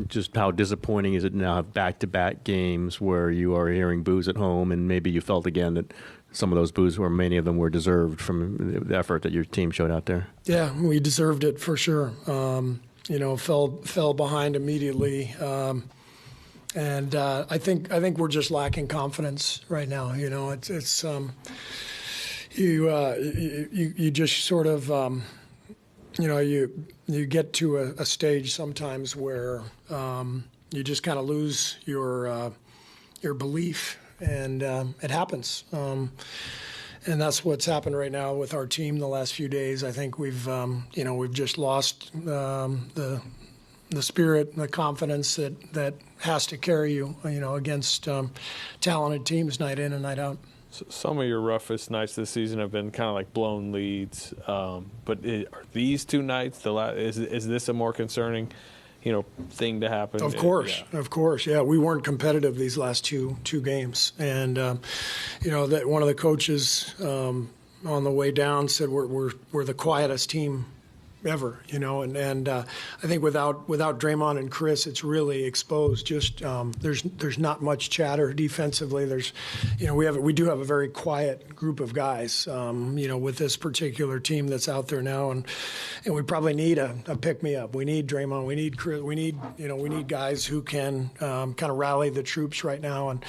just how disappointing is it now have back-to-back games where you are hearing boos at home, and maybe you felt again that some of those boos, or many of them, were deserved from the effort that your team showed out there? Yeah, we deserved it for sure. Fell behind immediately. And I think we're just lacking confidence right now. You just sort of you get to a stage sometimes where you just kind of lose your belief, and it happens. And that's what's happened right now with our team the last few days. I think we've just lost the spirit and the confidence that has to carry you, against talented teams night in and night out. So some of your roughest nights this season have been kind of like blown leads, but are these two nights is this a more concerning, thing to happen? Of course. Yeah, we weren't competitive these last two games, and that one of the coaches on the way down said we're the quietest team ever, and I think without Draymond and Chris, it's really exposed. Just there's not much chatter defensively. We do have a very quiet group of guys, with this particular team that's out there now, and we probably need a pick me up. We need Draymond. We need Chris. We need guys who can kind of rally the troops right now. And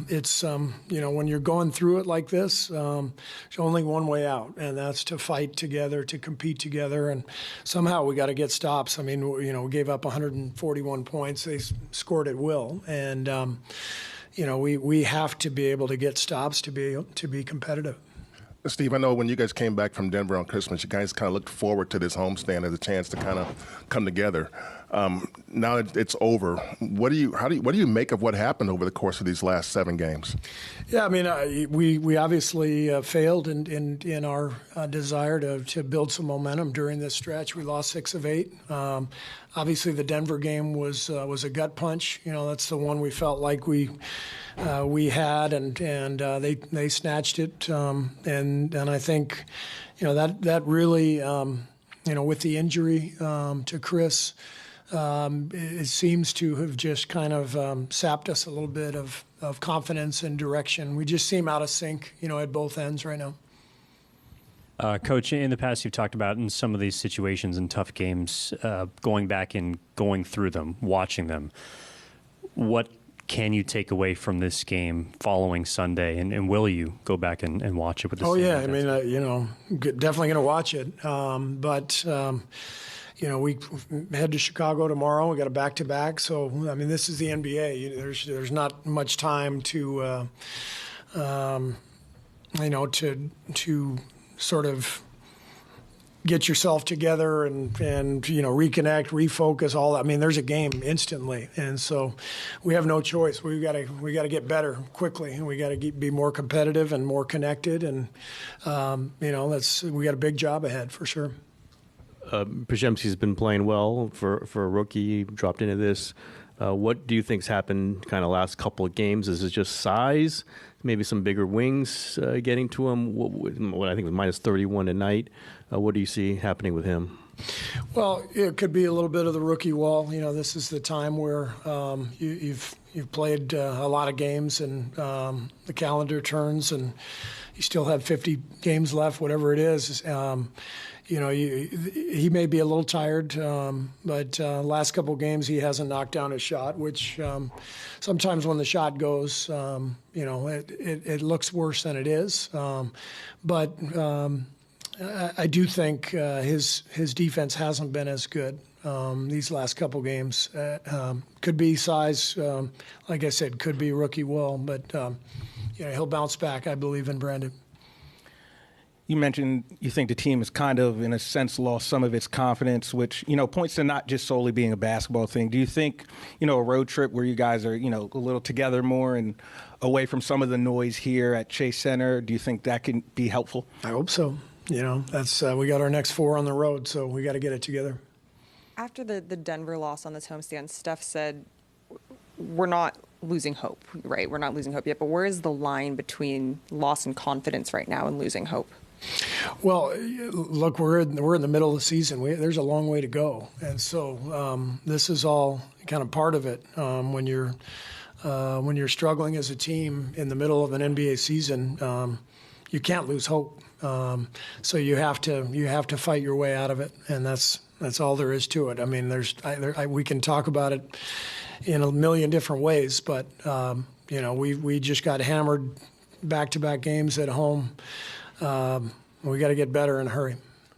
it's when you're going through it like this, there's only one way out, and that's to fight together, to compete together. And somehow we got to get stops. I mean, we gave up 141 points. They scored at will, and we have to be able to get stops to be competitive. Steve, I know when you guys came back from Denver on Christmas, you guys kind of looked forward to this homestand as a chance to kind of come together. Now that it's over, what do you make of what happened over the course of these last 7 games? Yeah, I mean, we obviously failed in our desire to build some momentum during this stretch. We lost 6 of 8. Obviously, the Denver game was a gut punch. That's the one we felt like we had, and they snatched it, and I think that really with the injury to Chris, it seems to have just kind of sapped us a little bit of confidence and direction. We just seem out of sync, at both ends right now. Coach, in the past you've talked about in some of these situations and tough games, going back and going through them, watching them. What can you take away from this game following Sunday, and will you go back and watch it with the same intensity? I mean, definitely going to watch it. But we head to Chicago tomorrow. We got a back-to-back. So, I mean, this is the NBA. There's not much time to sort of get yourself together and reconnect, refocus, all that. I mean, there's a game instantly, and so we have no choice. We got to get better quickly, and we got to be more competitive and more connected, and we got a big job ahead for sure. Podziemski's been playing well for a rookie. Dropped into this. What do you think's happened kind of last couple of games? Is it just size? Maybe some bigger wings getting to him? What I think was minus 31 tonight. What do you see happening with him? Well, it could be a little bit of the rookie wall. This is the time where you've played a lot of games, and the calendar turns, and you still have 50 games left, whatever it is. He may be a little tired, but last couple of games he hasn't knocked down a shot, which sometimes when the shot goes, it looks worse than it is. But I do think his defense hasn't been as good these last couple games. Could be size, like I said, could be rookie wall, but he'll bounce back. I believe in Brandon. You mentioned you think the team has kind of, in a sense, lost some of its confidence, which, points to not just solely being a basketball thing. Do you think, a road trip where you guys are, a little together more and away from some of the noise here at Chase Center, do you think that can be helpful? I hope so. That's we got our next 4 on the road, so we got to get it together. After the Denver loss on this homestand, Steph said, we're not losing hope, right? We're not losing hope yet, but where is the line between loss and confidence right now and losing hope? Well, look, we're in the middle of the season. There's a long way to go, and so this is all kind of part of it. When you're struggling as a team in the middle of an NBA season, you can't lose hope. So you have to fight your way out of it, and that's all there is to it. I mean, we can talk about it in a million different ways, but we just got hammered back-to-back games at home. We got to get better in a hurry.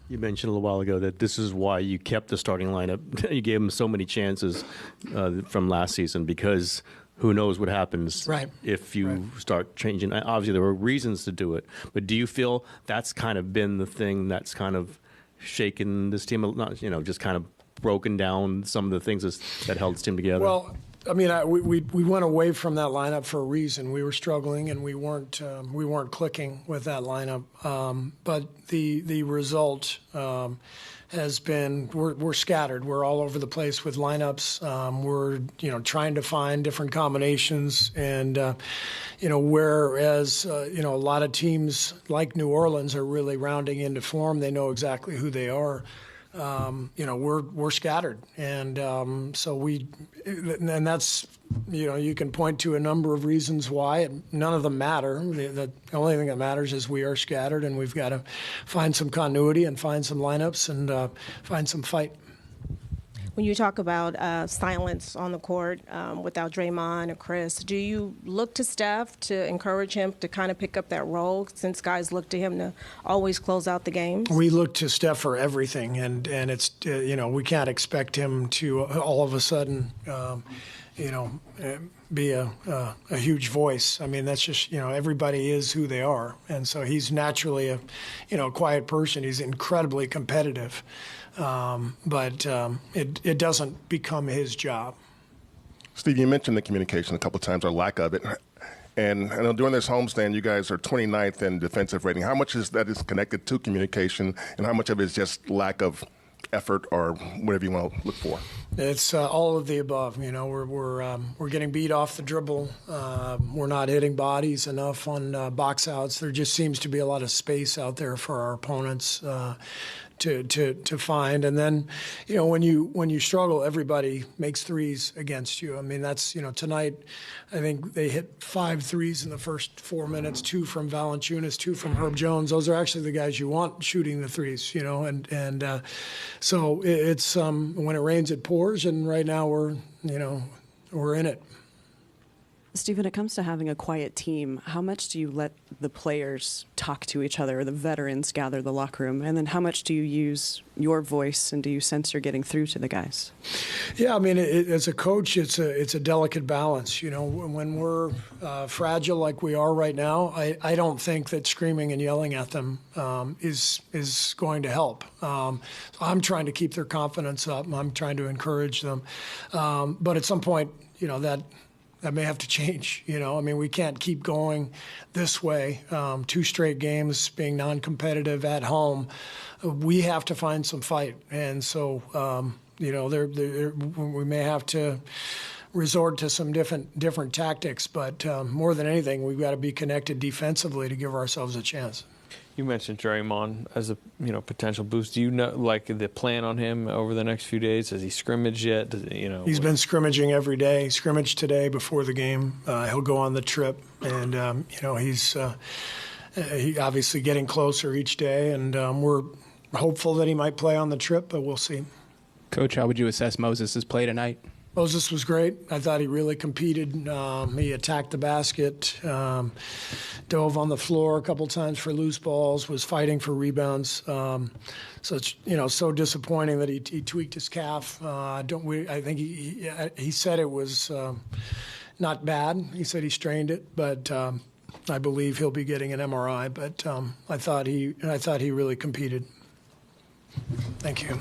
You mentioned a little while ago that this is why you kept the starting lineup. You gave them so many chances from last season because who knows what happens if you start changing. Obviously, there were reasons to do it, but do you feel that's kind of been the thing that's kind of shaken this team, not just kind of broken down some of the things that held this team together? Well, I mean, we went away from that lineup for a reason. We were struggling, and we weren't clicking with that lineup. But the result has been we're scattered. We're all over the place with lineups. We're trying to find different combinations, and whereas a lot of teams like New Orleans are really rounding into form. They know exactly who they are. We're scattered, and that's you can point to a number of reasons why. None of them matter. The only thing that matters is we are scattered, and we've got to find some continuity and find some lineups and find some fight. When you talk about silence on the court without Draymond or Chris, do you look to Steph to encourage him to kind of pick up that role since guys look to him to always close out the games? We look to Steph for everything, and it's we can't expect him to all of a sudden be a huge voice. I mean, that's just everybody is who they are, and so he's naturally a quiet person. He's incredibly competitive. But it doesn't become his job. Steve, you mentioned the communication a couple of times, or lack of it. And I know during this homestand, you guys are 29th in defensive rating. How much is that connected to communication, and how much of it is just lack of effort or whatever you want to look for? It's all of the above. We're getting beat off the dribble. We're not hitting bodies enough on box outs. There just seems to be a lot of space out there for our opponents to find. And then, when you struggle, everybody makes threes against you. I mean, that's, tonight, I think they hit 5 threes in the first 4 minutes, 2 from Valanciunas, 2 from Herb Jones. Those are actually the guys you want shooting the threes, so it's when it rains, it pours. And right now we're in it. Steve, when it comes to having a quiet team, how much do you let the players talk to each other, or the veterans gather the locker room? And then how much do you use your voice, and do you sense you're getting through to the guys? Yeah, I mean, as a coach, it's a delicate balance. When we're fragile like we are right now, I don't think that screaming and yelling at them is going to help. So I'm trying to keep their confidence up. I'm trying to encourage them. But at some point, that may have to change. I mean, we can't keep going this way. 2 straight games being non-competitive at home. We have to find some fight. And so, we may have to resort to some different tactics. But more than anything, we've got to be connected defensively to give ourselves a chance. You mentioned Draymond as a potential boost. Do you know the plan on him over the next few days? Has he scrimmaged yet? He's been scrimmaging every day. He scrimmaged today before the game. He'll go on the trip, and he's obviously getting closer each day. And we're hopeful that he might play on the trip, but we'll see. Coach, how would you assess Moses' play tonight? Moses was great. I thought he really competed. He attacked the basket, dove on the floor a couple times for loose balls, was fighting for rebounds. So it's so disappointing that he tweaked his calf. I think he said it was not bad. He said he strained it, but I believe he'll be getting an MRI. But I thought he really competed. Thank you.